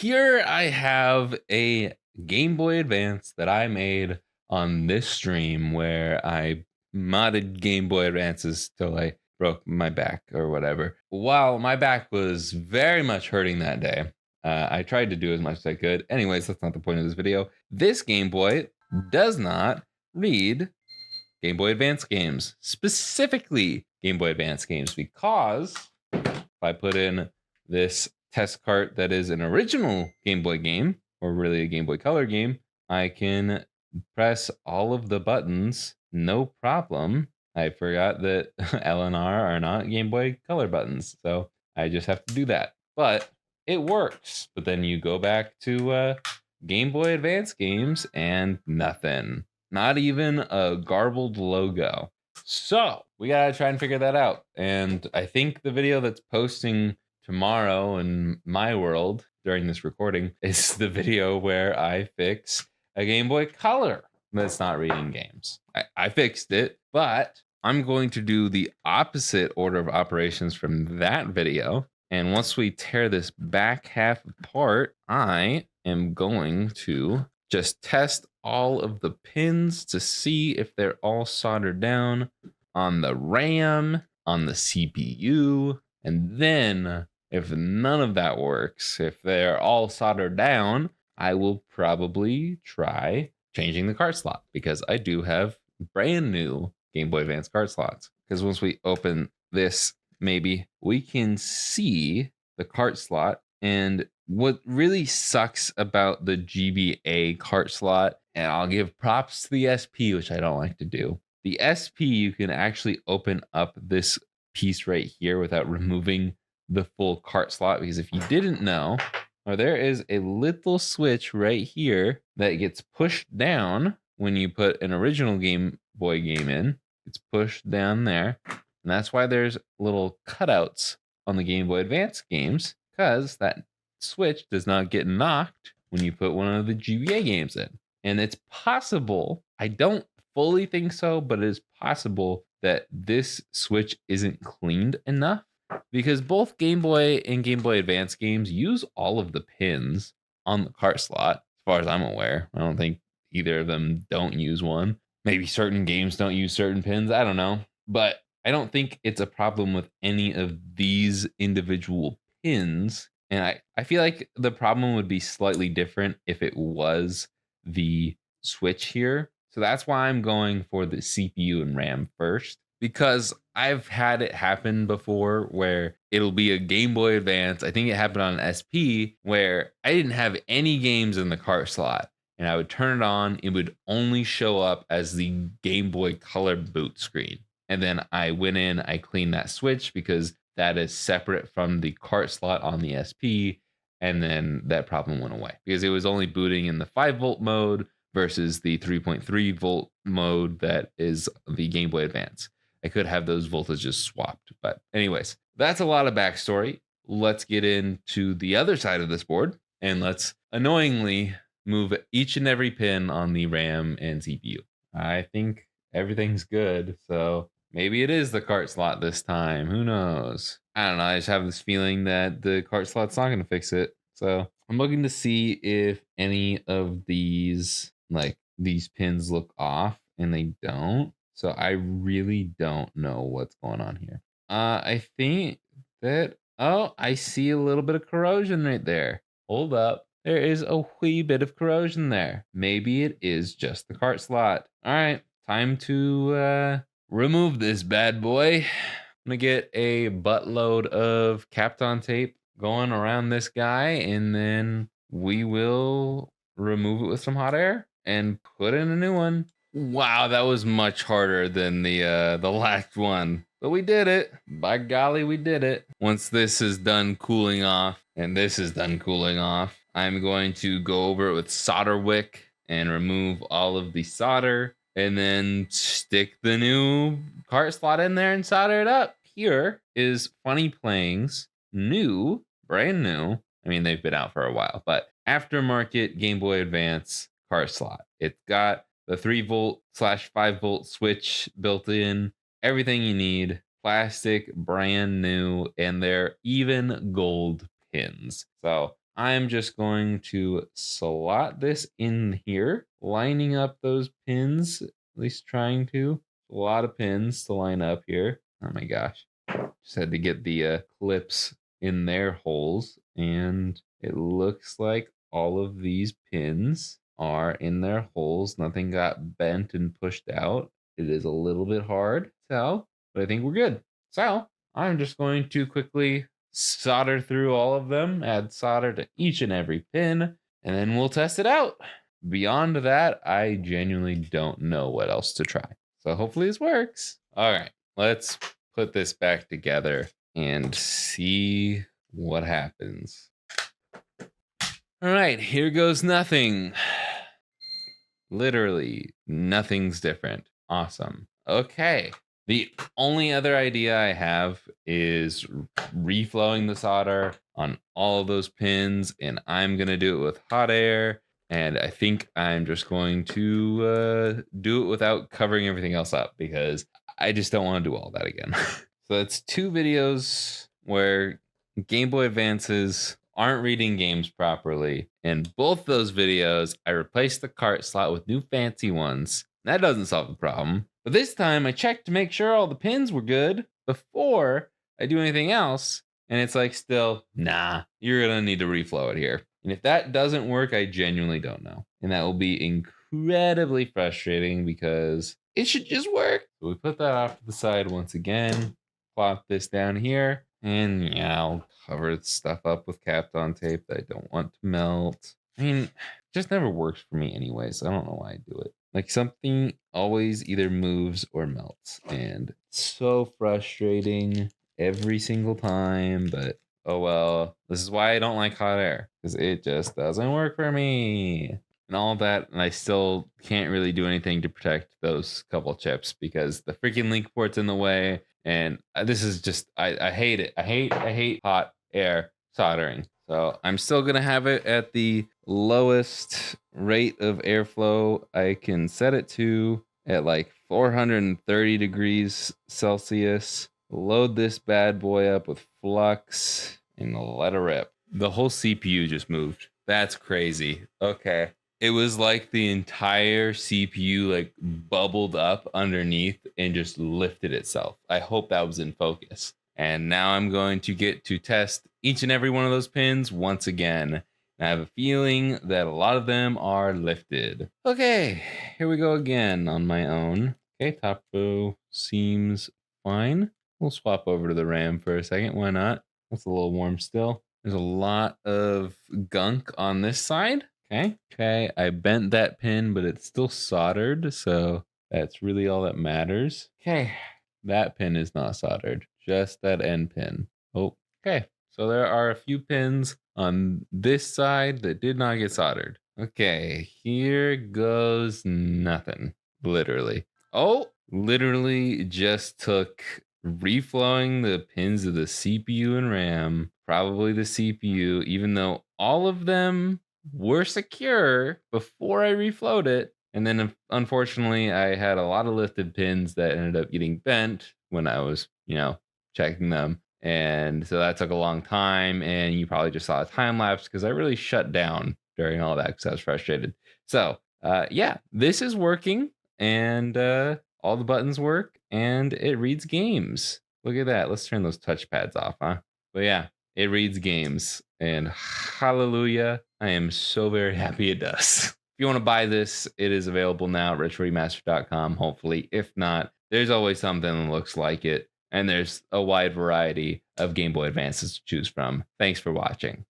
here I have a Game Boy Advance that I made on this stream where I modded Game Boy Advances till I broke my back or whatever. While my back was very much hurting that day, I tried to do as much as I could. Anyways, that's not the point of this video. This Game Boy does not read Game Boy Advance games, specifically Game Boy Advance games, because if I put in this test cart that is an original Game Boy game, or really a Game Boy Color game, I can press all of the buttons, no problem. I forgot that L and R are not Game Boy Color buttons, so I just have to do that. But it works. But then you go back to Game Boy Advance games and nothing. Not even a garbled logo. So we gotta try and figure that out. And I think the video that's posting tomorrow in my world during this recording is the video where I fix a Game Boy Color that's not reading games. I fixed it, but I'm going to do the opposite order of operations from that video. And once we tear this back half apart, I am going to just test all of the pins to see if they're all soldered down on the RAM, on the CPU, and then if none of that works, if they're all soldered down, I will probably try changing the card slot because I do have brand new Game Boy Advance card slots. Because once we open this, maybe we can see the cart slot. And what really sucks about the GBA cart slot, and I'll give props to the SP, which I don't like to do. The SP, you can actually open up this piece right here without removing the full cart slot, because if you didn't know, there is a little switch right here that gets pushed down when you put an original Game Boy game in. It's pushed down there, and that's why there's little cutouts on the Game Boy Advance games, because that switch does not get knocked when you put one of the GBA games in. And it's possible, I don't fully think so, but it is possible that this switch isn't cleaned enough, because both Game Boy and Game Boy Advance games use all of the pins on the cart slot, as far as I'm aware. I don't think either of them don't use one. Maybe certain games don't use certain pins, I don't know. But I don't think it's a problem with any of these individual pins. And I feel like the problem would be slightly different if it was the switch here. So that's why I'm going for the CPU and RAM first, because I've had it happen before where it'll be a Game Boy Advance. I think it happened on an SP where I didn't have any games in the cart slot, and I would turn it on. It would only show up as the Game Boy Color boot screen. And then I went in, I cleaned that switch because that is separate from the cart slot on the SP. And then that problem went away because it was only booting in the 5-volt mode versus the 3.3 volt mode that is the Game Boy Advance. I could have those voltages swapped. But anyways, that's a lot of backstory. Let's get into the other side of this board and let's annoyingly move each and every pin on the RAM and CPU. I think everything's good. So maybe it is the cart slot this time. Who knows? I don't know. I just have this feeling that the cart slot's not going to fix it. So I'm looking to see if any of these, like these pins look off, and they don't. So I really don't know what's going on here. I think that, oh, I see a little bit of corrosion right there. Hold up. There is a wee bit of corrosion there. Maybe it is just the cart slot. All right, time to remove this bad boy. I'm gonna get a buttload of Kapton tape going around this guy, and then we will remove it with some hot air and put in a new one. Wow, that was much harder than the last one. But we did it. By golly, we did it. Once this is done cooling off, and this is done cooling off, I'm going to go over it with solder wick and remove all of the solder, and then stick the new cart slot in there and solder it up. Here is Funny Playing's new, brand new, I mean, they've been out for a while, but aftermarket Game Boy Advance cart slot. It's got the 3-volt/5-volt switch built in, everything you need, plastic, brand new, and they're even gold pins. So I'm just going to slot this in here, lining up those pins, at least trying to. A lot of pins to line up here. Oh my gosh. Just had to get the clips in their holes, and it looks like all of these pins are in their holes. Nothing got bent and pushed out. It is a little bit hard to tell, but I think we're good. So I'm just going to quickly solder through all of them, add solder to each and every pin, and then we'll test it out. Beyond that, I genuinely don't know what else to try. So hopefully this works. All right, let's put this back together and see what happens. All right, here goes nothing. Literally, nothing's different. Awesome. Okay. The only other idea I have is reflowing the solder on all of those pins, and I'm going to do it with hot air. And I think I'm just going to do it without covering everything else up because I just don't want to do all that again. So it's 2 videos where Game Boy Advances aren't reading games properly. In both those videos, I replaced the cart slot with new fancy ones. That doesn't solve the problem. But this time I checked to make sure all the pins were good before I do anything else. And it's like still, nah, you're gonna need to reflow it here. And if that doesn't work, I genuinely don't know. And that will be incredibly frustrating because it should just work. So we put that off to the side once again, plop this down here, and yeah, I'll cover stuff up with Kapton tape that I don't want to melt. I mean, it just never works for me anyways. I don't know why I do it. Like something always either moves or melts, and it's so frustrating every single time, but oh well. This is why I don't like hot air, because it just doesn't work for me. And all that, and I still can't really do anything to protect those couple chips because the freaking link port's in the way. And this is just, I hate it. I hate hot air soldering. So I'm still gonna have it at the lowest rate of airflow I can set it to at like 430 degrees Celsius. Load this bad boy up with flux and let it rip. The whole CPU just moved. That's crazy. Okay. It was like the entire CPU like bubbled up underneath and just lifted itself. I hope that was in focus. And now I'm going to get to test each and every one of those pins once again. And I have a feeling that a lot of them are lifted. Okay, here we go again on my own. Okay, top row seems fine. We'll swap over to the RAM for a second. Why not? That's a little warm still. There's a lot of gunk on this side. Okay, I bent that pin, but it's still soldered, so that's really all that matters. Okay, that pin is not soldered, just that end pin. Oh, okay. So there are a few pins on this side that did not get soldered. Okay, here goes nothing, literally. Oh, literally just took reflowing the pins of the CPU and RAM, probably the CPU, even though all of them were secure before I reflowed it. And then unfortunately, I had a lot of lifted pins that ended up getting bent when I was, checking them. And so that took a long time. And you probably just saw a time lapse because I really shut down during all that because I was frustrated. So, yeah, this is working and all the buttons work and it reads games. Look at that. Let's turn those touchpads off, huh? But yeah, it reads games. And hallelujah, I am so very happy it does. If you want to buy this, it is available now at retroremaster.com, hopefully. If not, there's always something that looks like it. And there's a wide variety of Game Boy Advances to choose from. Thanks for watching.